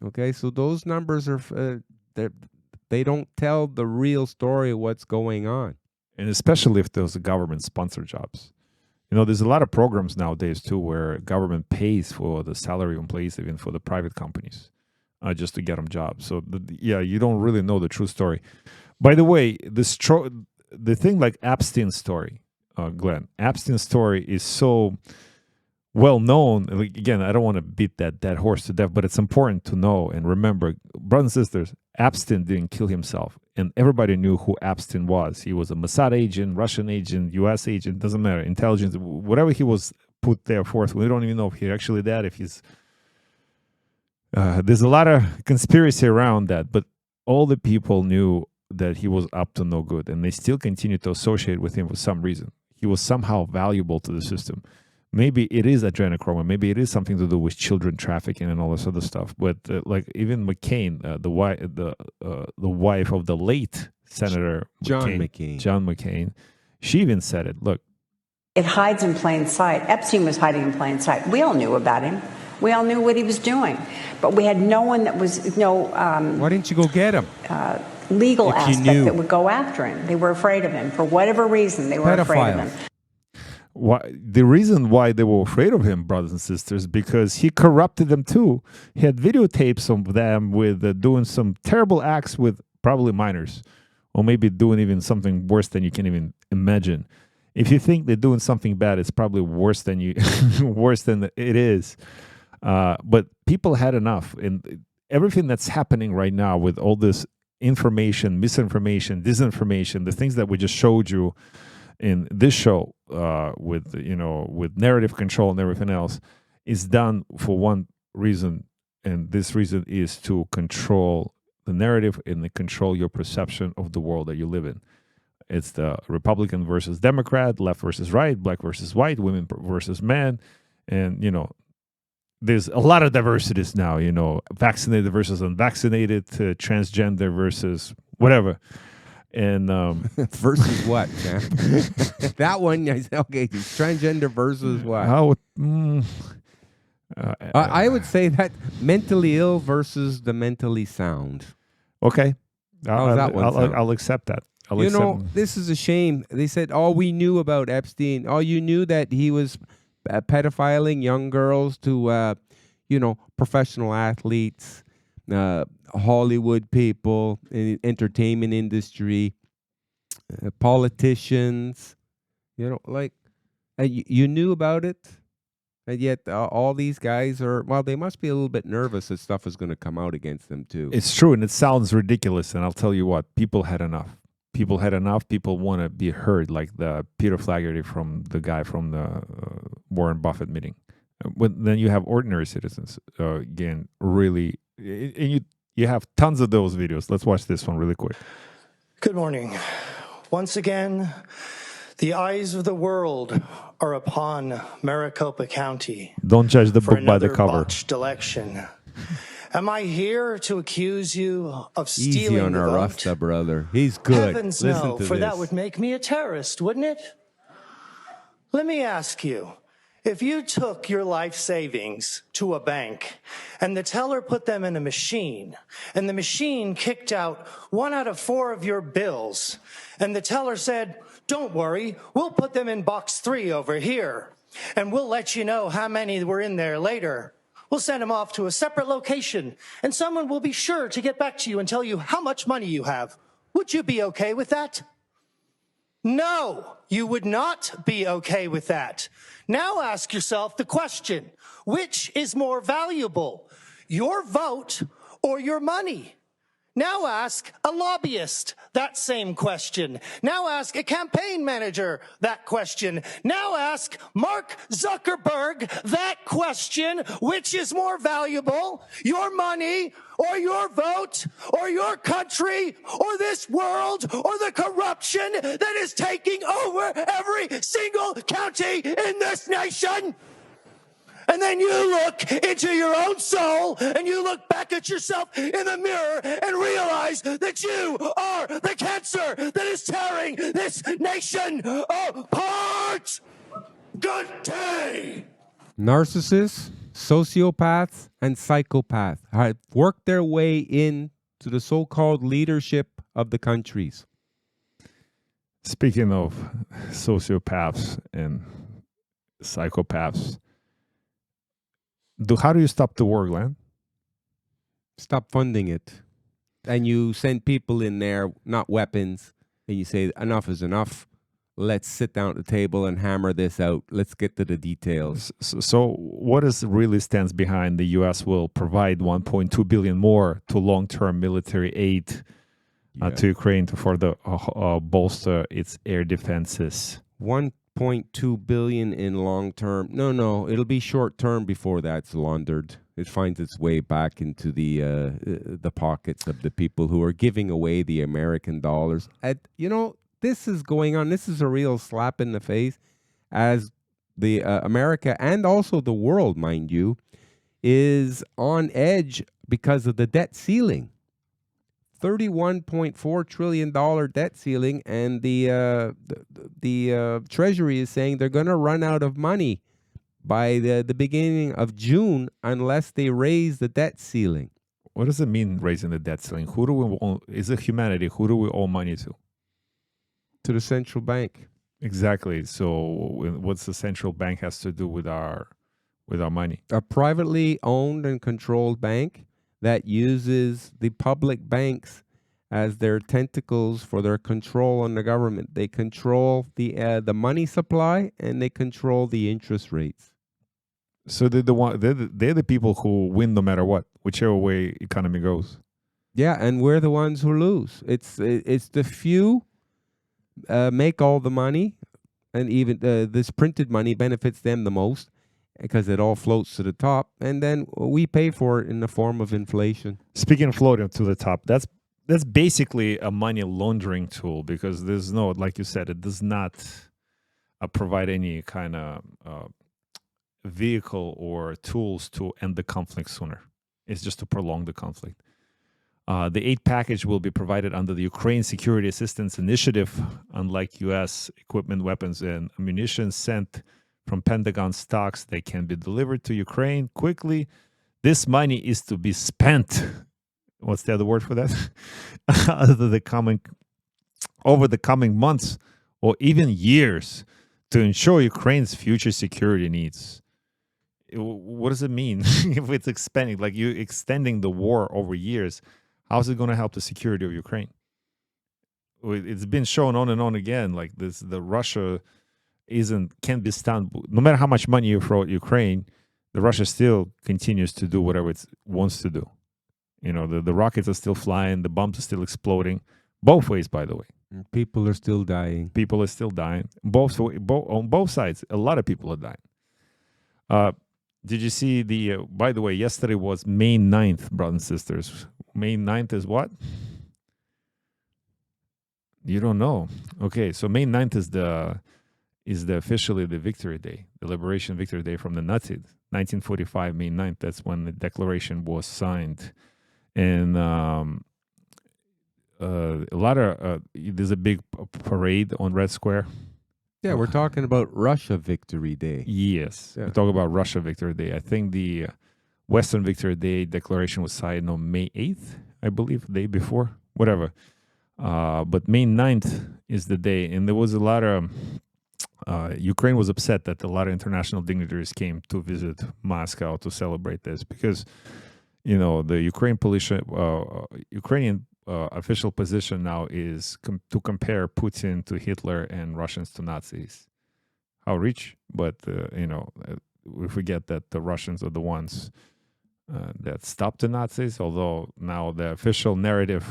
B: Okay, so those numbers are, they don't tell the real story of what's going on.
A: And especially if those are government-sponsored jobs. You know, there's a lot of programs nowadays, too, where government pays for the salary of employees, even for the private companies, just to get them jobs. So, yeah, you don't really know the true story. By the way, the thing like Epstein's story, Glenn, Epstein's story is so well known. Like, again, I don't want to beat that horse to death, but it's important to know and remember, brothers and sisters, Epstein didn't kill himself. And everybody knew who Epstein was. He was a Mossad agent, Russian agent, U.S. agent, doesn't matter, intelligence, whatever he was put there forth. We don't even know if he's actually dead, if he's... there's a lot of conspiracy around that, but all the people knew that he was up to no good, and they still continue to associate with him for some reason. He was somehow valuable to the system. Maybe it is adrenochrome, maybe it is something to do with children trafficking and all this other stuff. But like even McCain, the wife of the late Senator
B: John
A: McCain, she even said it. Look,
E: it hides in plain sight. Epstein was hiding in plain sight. We all knew about him. We all knew what he was doing, but we had no one that was
B: why didn't you go get him?
E: Legal aspect that would go after him. They were afraid of him for whatever reason. They were afraid of him.
A: The reason why they were afraid of him, brothers and sisters, because he corrupted them too. He had videotapes of them with doing some terrible acts with probably minors, or maybe doing even something worse than you can even imagine. If you think they're doing something bad, it's probably worse than it is. But people had enough, and everything that's happening right now with all this information, misinformation, disinformation, the things that we just showed you in this show, with narrative control and everything else, is done for one reason, and this reason is to control the narrative and control your perception of the world that you live in. It's the Republican versus Democrat, left versus right, black versus white, women versus men, and there's a lot of diversities now. Vaccinated versus unvaccinated, transgender versus whatever. And
B: versus what? That one, okay, transgender versus what? I would say that mentally ill versus the mentally sound.
A: Okay,
B: I'll
A: accept that.
B: This is a shame. They said all we knew about Epstein. All you knew that he was pedophiling young girls to, professional athletes. Hollywood people, entertainment industry, politicians, you knew about it, and yet all these guys they must be a little bit nervous that stuff is going to come out against them too.
A: It's true, and it sounds ridiculous, and I'll tell you what, people had enough. People had enough. People want to be heard, like the Peter Flaherty from the guy from the Warren Buffett meeting. But then you have ordinary citizens, again, really, and you have tons of those videos. Let's watch this one really quick.
M: Good morning. Once again, the eyes of the world are upon Maricopa County.
A: Don't judge the book by the cover.
M: Botched election. Am I here to accuse you of stealing
B: Easy on
M: the
B: our
M: vote?
B: Rasta brother. He's good.
M: Heavens
B: Listen
M: no,
B: to
M: for
B: this.
M: that would make me a terrorist, wouldn't it? Let me ask you. If you took your life savings to a bank and the teller put them in a machine and the machine kicked out 1 out of 4 of your bills and the teller said, don't worry, we'll put them in box 3 over here and we'll let you know how many were in there later. We'll send them off to a separate location and someone will be sure to get back to you and tell you how much money you have. Would you be okay with that? No, you would not be okay with that. Now ask yourself the question, which is more valuable, your vote or your money? Now ask a lobbyist that same question. Now ask a campaign manager that question. Now ask Mark Zuckerberg that question. Which is more valuable, your money or your vote or your country or this world or the corruption that is taking over every single county in this nation? And then you look into your own soul and you look back at yourself in the mirror and realize that you are the cancer that is tearing this nation apart. Good day.
B: Narcissists, sociopaths, and psychopaths have worked their way into the so-called leadership of the countries.
A: Speaking of sociopaths and psychopaths, how do you stop the war, Glenn?
B: Stop funding it. And you send people in there, not weapons, and you say, enough is enough. Let's sit down at the table and hammer this out. Let's get to the details.
A: So what really stands behind the U.S. will provide $1.2 billion more to long-term military aid to Ukraine to further bolster its air defenses?
B: 1.2 billion in long term. No, it'll be short term before that's laundered. It finds its way back into the pockets of the people who are giving away the American dollars. This is going on. This is a real slap in the face as the America and also the world, mind you, is on edge because of the debt ceiling. $31.4 trillion debt ceiling, and the Treasury is saying they're going to run out of money by the beginning of June unless they raise the debt ceiling.
A: What does it mean, raising the debt ceiling? Who do we owe? Is it humanity? Who do we owe money to?
B: To the central bank.
A: Exactly. So what's the central bank has to do with our money?
B: A privately owned and controlled bank that uses the public banks as their tentacles for their control on the government. They control the money supply and they control the interest rates.
A: So they're the people who win no matter what, whichever way economy goes.
B: Yeah, and we're the ones who lose. It's the few make all the money, and even this printed money benefits them the most, because it all floats to the top, and then we pay for it in the form of inflation.
A: Speaking of floating to the top, that's basically a money laundering tool, because there's no, like you said, it does not provide any kind of vehicle or tools to end the conflict sooner. It's just to prolong the conflict. The aid package will be provided under the Ukraine Security Assistance Initiative. Unlike U.S. equipment, weapons, and ammunition sent from Pentagon stocks, they can be delivered to Ukraine quickly. This money is to be spent. What's the other word for that? over the coming months or even years to ensure Ukraine's future security needs. What does it mean if it's expanding? Like, you extending the war over years, how's it going to help the security of Ukraine? It's been shown on and on again, like this, the Russia can't be stunned. No matter how much money you throw at Ukraine, the Russia still continues to do whatever it wants to do. You know, the rockets are still flying, the bombs are still exploding, both ways, by the way.
B: People are still dying.
A: People are still dying. On both sides, a lot of people are dying. Did you see by the way, yesterday was May 9th, brothers and sisters. May 9th is what? You don't know. Okay, so May 9th is officially the victory day, the liberation victory day from the Nazis. 1945, May 9th, that's when the declaration was signed. And there's a big parade on Red Square.
B: Yeah, we're talking about Russia Victory Day.
A: Yes,
B: yeah.
A: We're talking about Russia Victory Day. I think the Western Victory Day declaration was signed on May 8th, I believe, the day before, whatever. But May 9th is the day, and there was a lot of Ukraine was upset that a lot of international dignitaries came to visit Moscow to celebrate this, because, you know, the Ukrainian official position now is to compare Putin to Hitler and Russians to Nazis. How rich, but we forget that the Russians are the ones that stopped the Nazis, although now the official narrative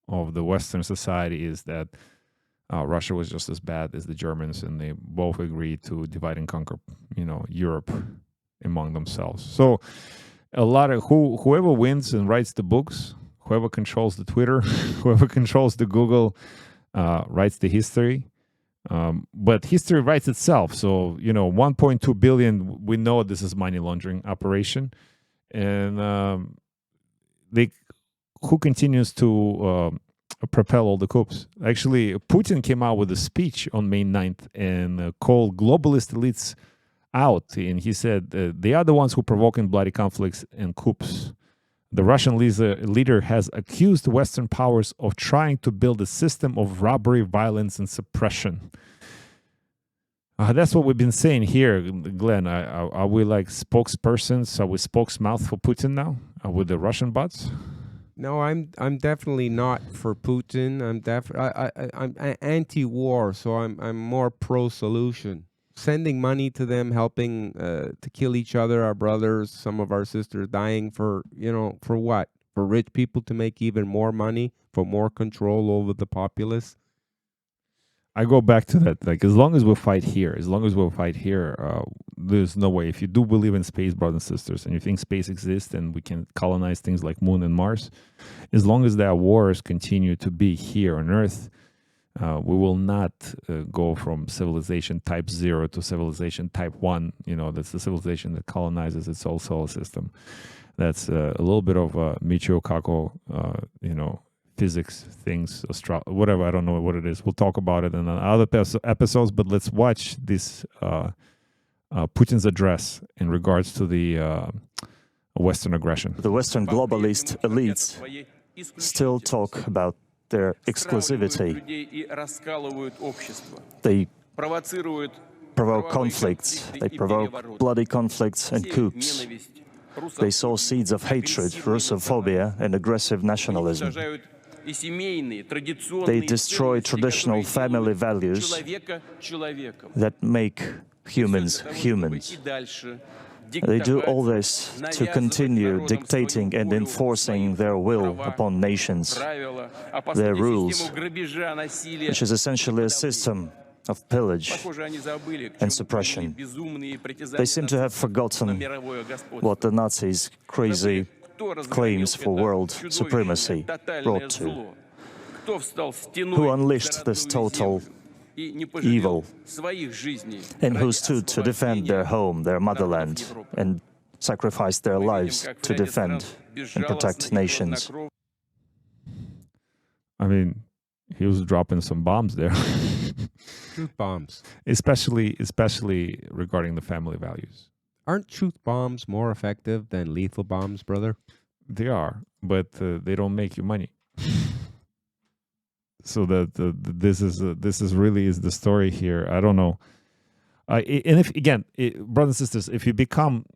A: of the Western society is that Russia was just as bad as the Germans, and they both agreed to divide and conquer, Europe among themselves. So a lot of whoever wins and writes the books, whoever controls the Twitter, whoever controls the Google, writes the history. But history writes itself. So, 1.2 billion, we know this is money laundering operation. And who continues to propel all the coups? Actually, Putin came out with a speech on May 9th and called globalist elites out. And he said, they are the ones who provoking bloody conflicts and coups. The Russian leader has accused Western powers of trying to build a system of robbery, violence, and suppression. That's what we've been saying here, Glenn. Are we like spokespersons? Are we spokesmouth for Putin now with the Russian bots?
B: No, I'm definitely not for Putin. I'm anti-war, so I'm more pro-solution. Sending money to them, helping to kill each other, our brothers, some of our sisters dying for what? For rich people to make even more money, for more control over the populace.
A: I go back to that. Like, as long as we fight here, there's no way. If you do believe in space, brothers and sisters, and you think space exists and we can colonize things like Moon and Mars, as long as there wars continue to be here on Earth, we will not go from civilization type 0 to civilization type 1. That's the civilization that colonizes its whole solar system. That's a little bit of Michio Kaku, physics things, whatever. I don't know what it is. We'll talk about it in other episodes, but let's watch this Putin's address in regards to the Western aggression.
N: The Western globalist elites still talk about their exclusivity. They provoke conflicts, they provoke bloody conflicts and coups. They sow seeds of hatred, Russophobia, and aggressive nationalism. They destroy traditional family values that make humans humans. They do all this to continue dictating and enforcing their will upon nations, their rules, which is essentially a system of pillage and suppression. They seem to have forgotten what the Nazis' crazy claims for world supremacy brought to. Who unleashed this total evil, and who stood to defend their home, their motherland, and sacrificed their lives to defend and protect nations.
A: I mean, he was dropping some bombs there.
B: Truth bombs.
A: Especially regarding the family values.
B: Aren't truth bombs more effective than lethal bombs, brother?
A: They are, but they don't make you money. So this is really the story here. I don't know. And if again, brothers and sisters, if you become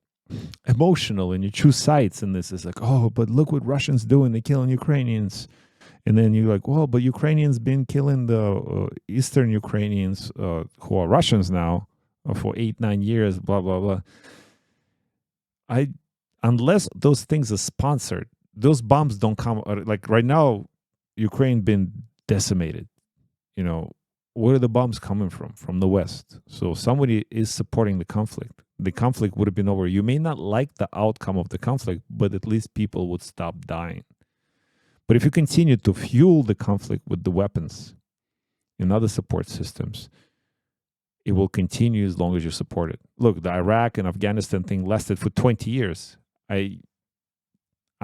A: emotional and you choose sides in this, it's like, oh, but look what Russians doing, they're killing Ukrainians. And then you're like, well, but Ukrainians been killing the Eastern Ukrainians who are Russians now for 8-9 years, blah, blah, blah. Unless those things are sponsored, those bombs don't come. Like right now, Ukraine been decimated. Where are the bombs coming from? From the West. So somebody is supporting the conflict. The conflict would have been over. You may not like the outcome of the conflict, but at least people would stop dying. But if you continue to fuel the conflict with the weapons and other support systems, it will continue as long as you support it. Look, the Iraq and Afghanistan thing lasted for 20 years. I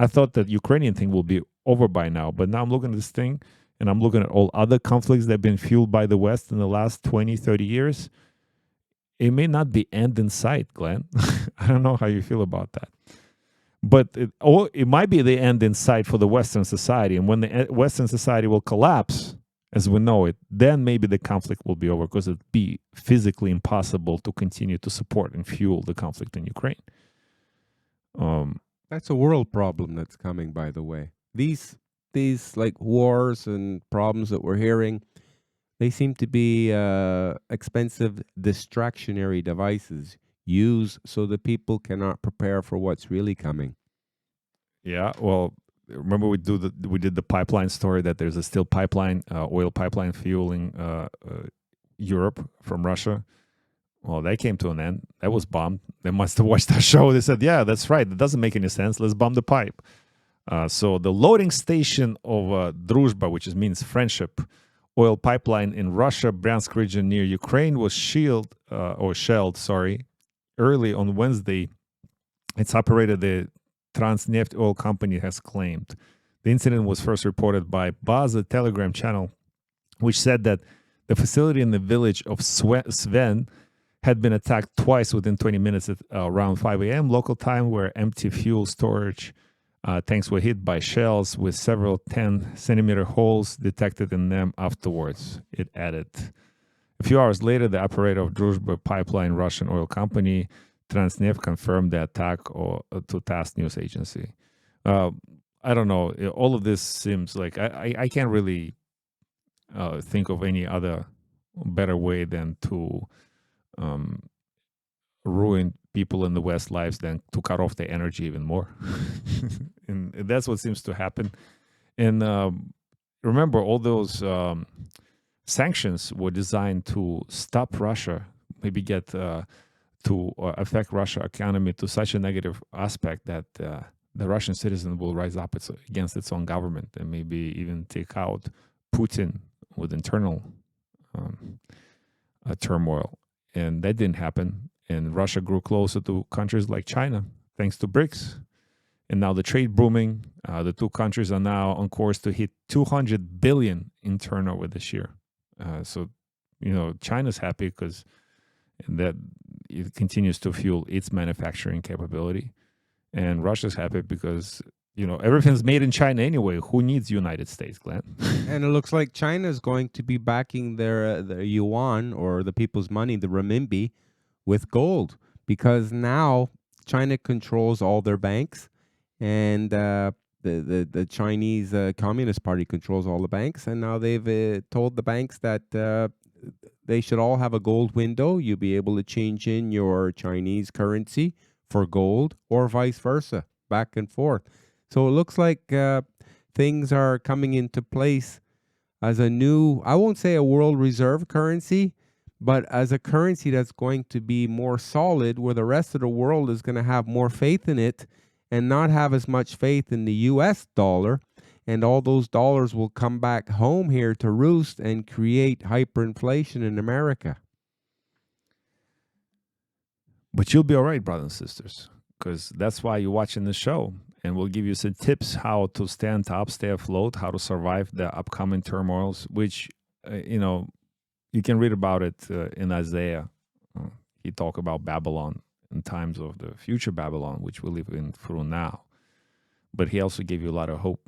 A: thought that Ukrainian thing will be over by now, but now I'm looking at this thing and I'm looking at all other conflicts that have been fueled by the West in the last 20, 30 years. It may not be end in sight, Glenn. I don't know how you feel about that. But it might be the end in sight for the Western society. And when the Western society will collapse, as we know it, then maybe the conflict will be over because it'd be physically impossible to continue to support and fuel the conflict in Ukraine.
B: That's a world problem that's coming, by the way. These like wars and problems that we're hearing, they seem to be expensive distractionary devices used so that people cannot prepare for what's really coming.
A: Yeah, well, remember we did the pipeline story that there's a still pipeline, oil pipeline fueling Europe from Russia. Well, that came to an end. That was bombed. They must have watched that show. They said, yeah, that's right. That doesn't make any sense. Let's bomb the pipe. So the loading station of Druzhba, which means friendship, oil pipeline in Russia, Bryansk region near Ukraine, was shelled, early on Wednesday. It's operated the Transneft oil company has claimed. The incident was first reported by Baz, a Telegram channel, which said that the facility in the village of Sven had been attacked twice within 20 minutes at around 5 a.m. local time, where empty fuel storage tanks were hit by shells with several 10-centimeter holes detected in them afterwards, it added. A few hours later, the operator of Druzhba pipeline, Russian oil company, Transneft, confirmed the attack to TASS news agency. I don't know. All of this seems like I can't really think of any other better way than to ruin people in the West lives than to cut off their energy even more. And that's what seems to happen. And remember, all those sanctions were designed to stop Russia, maybe get to affect Russia's economy to such a negative aspect that the Russian citizen will rise up against its own government and maybe even take out Putin with internal turmoil. And that didn't happen. And Russia grew closer to countries like China, thanks to BRICS. And now the trade booming. The two countries are now on course to hit 200 billion in turnover this year. So, China's happy because that it continues to fuel its manufacturing capability. And Russia's happy because, everything's made in China anyway. Who needs United States, Glenn?
B: And it looks like China is going to be backing their yuan, or the people's money, the renminbi, with gold, because now China controls all their banks, and the Chinese Communist Party controls all the banks, and now they've told the banks that they should all have a gold window. You'll be able to change in your Chinese currency for gold, or vice versa, back and forth. So it looks like things are coming into place as a new, I won't say a world reserve currency, but as a currency that's going to be more solid, where the rest of the world is going to have more faith in it and not have as much faith in the US dollar. And all those dollars will come back home here to roost and create hyperinflation in America.
A: But you'll be all right, brothers and sisters, because that's why you're watching this show. And we'll give you some tips how to stay on top, stay afloat, how to survive the upcoming turmoils, which, you can read about it in Isaiah. He talked about Babylon in times of the future Babylon, which we live in through now. But he also gave you a lot of hope,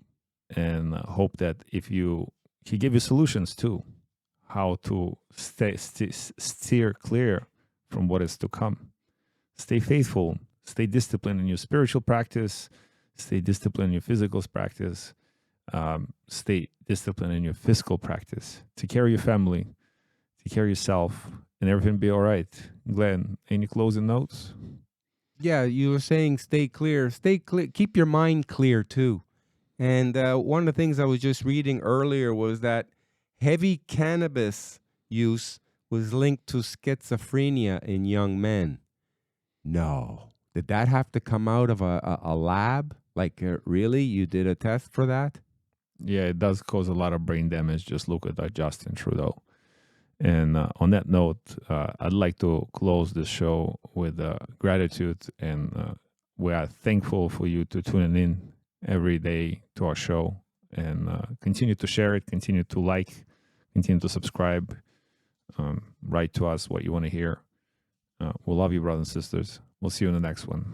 A: and hope that he gave you solutions too, how to steer clear from what is to come. Stay faithful, stay disciplined in your spiritual practice, stay disciplined in your physical practice, stay disciplined in your fiscal practice. Take care of your family, take care of yourself, and everything be all right. Glenn, any closing notes?
B: Yeah, you were saying stay clear, keep your mind clear too. And one of the things I was just reading earlier was that heavy cannabis use was linked to schizophrenia in young men. No. Did that have to come out of a lab? Like, really? You did a test for that?
A: Yeah, it does cause a lot of brain damage. Just look at Justin Trudeau. And on that note, I'd like to close the show with gratitude. And we are thankful for you to tuning in every day to our show. And continue to share it, continue to like, continue to subscribe. Write to us what you want to hear. We love you, brothers and sisters. We'll see you in the next one.